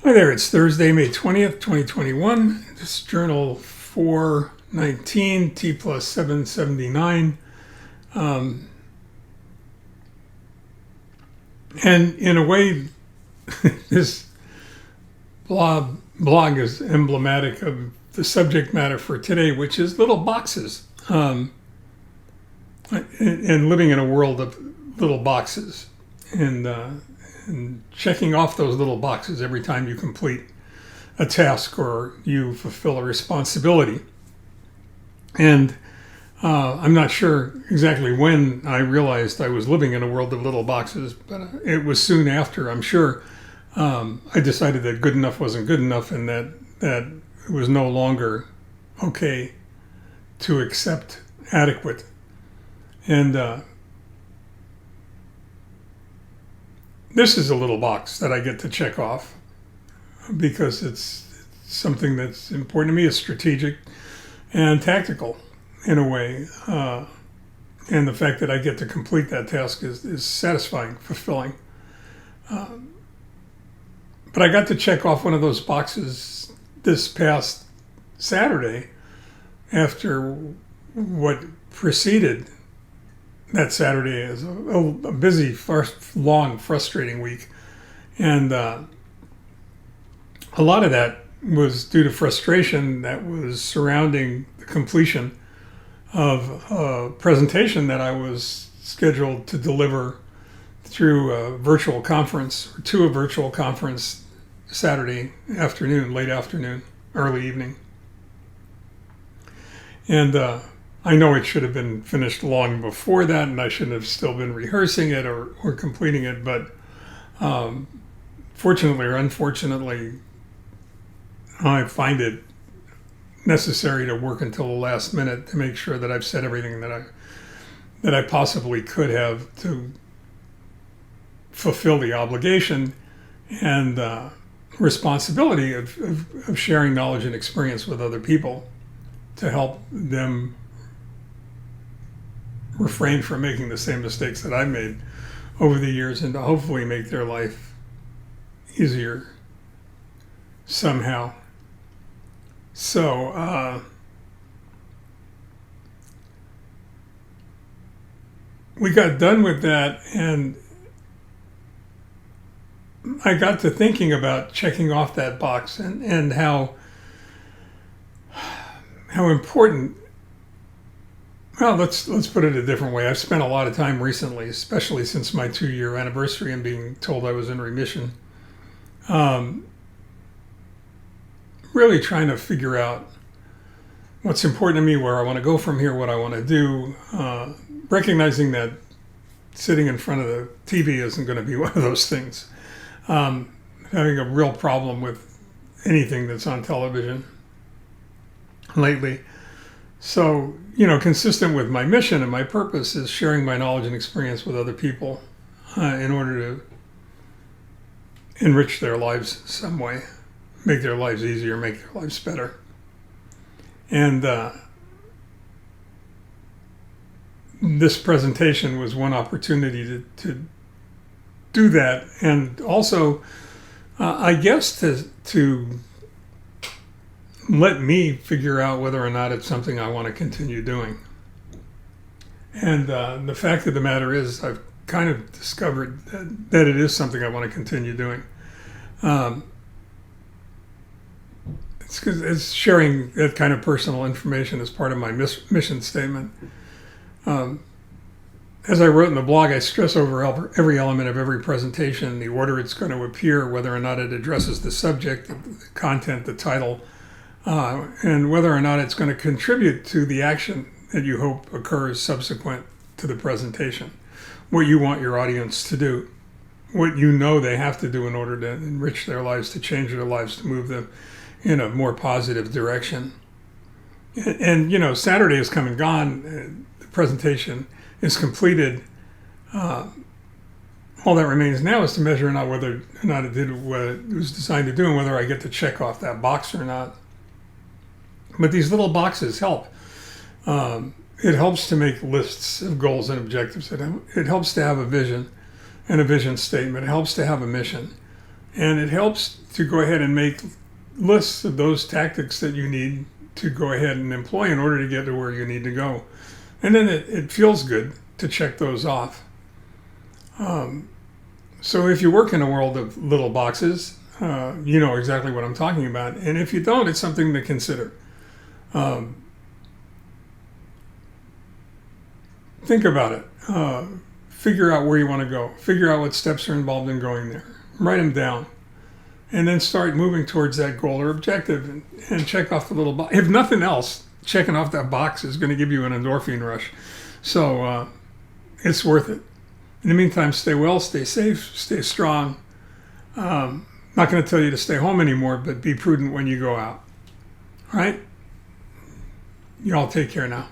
Hi there, it's Thursday, May 20th, 2021. This is Journal 419, T+779. And in a way, this blog is emblematic of the subject matter for today, which is little boxes. And living in a world of little boxes. And checking off those little boxes every time you complete a task or you fulfill a responsibility. And I'm not sure exactly when I realized I was living in a world of little boxes, but it was soon after, I'm sure. I decided that good enough wasn't good enough, and that it was no longer okay to accept adequate. And this is a little box that I get to check off because it's something that's important to me. It's strategic and tactical in a way. And the fact that I get to complete that task is satisfying, fulfilling. But I got to check off one of those boxes this past Saturday after what preceded that Saturday is a busy, long, frustrating week. And a lot of that was due to frustration that was surrounding the completion of a presentation that I was scheduled to deliver through a virtual conference, or to a virtual conference Saturday afternoon, late afternoon, early evening. And I know it should have been finished long before that, and I shouldn't have still been rehearsing it or completing it, but fortunately or unfortunately, I find it necessary to work until the last minute to make sure that I've said everything that I possibly could have to fulfill the obligation and responsibility of sharing knowledge and experience with other people to help them refrain from making the same mistakes that I've made over the years, and to hopefully make their life easier somehow. So we got done with that, and I got to thinking about checking off that box and how important. Well, let's put it a different way. I've spent a lot of time recently, especially since my 2-year anniversary and being told I was in remission, really trying to figure out what's important to me, where I want to go from here, what I want to do, recognizing that sitting in front of the TV isn't going to be one of those things. Having a real problem with anything that's on television lately. So, consistent with my mission and my purpose is sharing my knowledge and experience with other people in order to enrich their lives some way, make their lives easier, make their lives better. And this presentation was one opportunity to do that, and also, I guess, to let me figure out whether or not it's something I want to continue doing. And the fact of the matter is, I've kind of discovered that it is something I want to continue doing. It's sharing that kind of personal information as part of my mission statement. As I wrote in the blog, I stress over every element of every presentation, the order it's going to appear, whether or not it addresses the subject, the content, the title, and whether or not it's going to contribute to the action that you hope occurs subsequent to the presentation, what you want your audience to do, what you know they have to do in order to enrich their lives, to change their lives, to move them in a more positive direction. And Saturday has come and gone. The presentation is completed. All that remains now is to measure whether or not it did what it was designed to do, and whether I get to check off that box or not. But these little boxes help. It helps to make lists of goals and objectives. It helps to have a vision and a vision statement. It helps to have a mission. And it helps to go ahead and make lists of those tactics that you need to go ahead and employ in order to get to where you need to go. And then it feels good to check those off. So if you work in a world of little boxes, you know exactly what I'm talking about. And if you don't, it's something to consider. Think about it. Figure out where you want to go. Figure out what steps are involved in going there. Write them down. And then start moving towards that goal or objective and check off the little box. If nothing else, checking off that box is going to give you an endorphin rush. So it's worth it. In the meantime, stay well, stay safe, stay strong. Not going to tell you to stay home anymore, but be prudent when you go out. All right? You all take care now.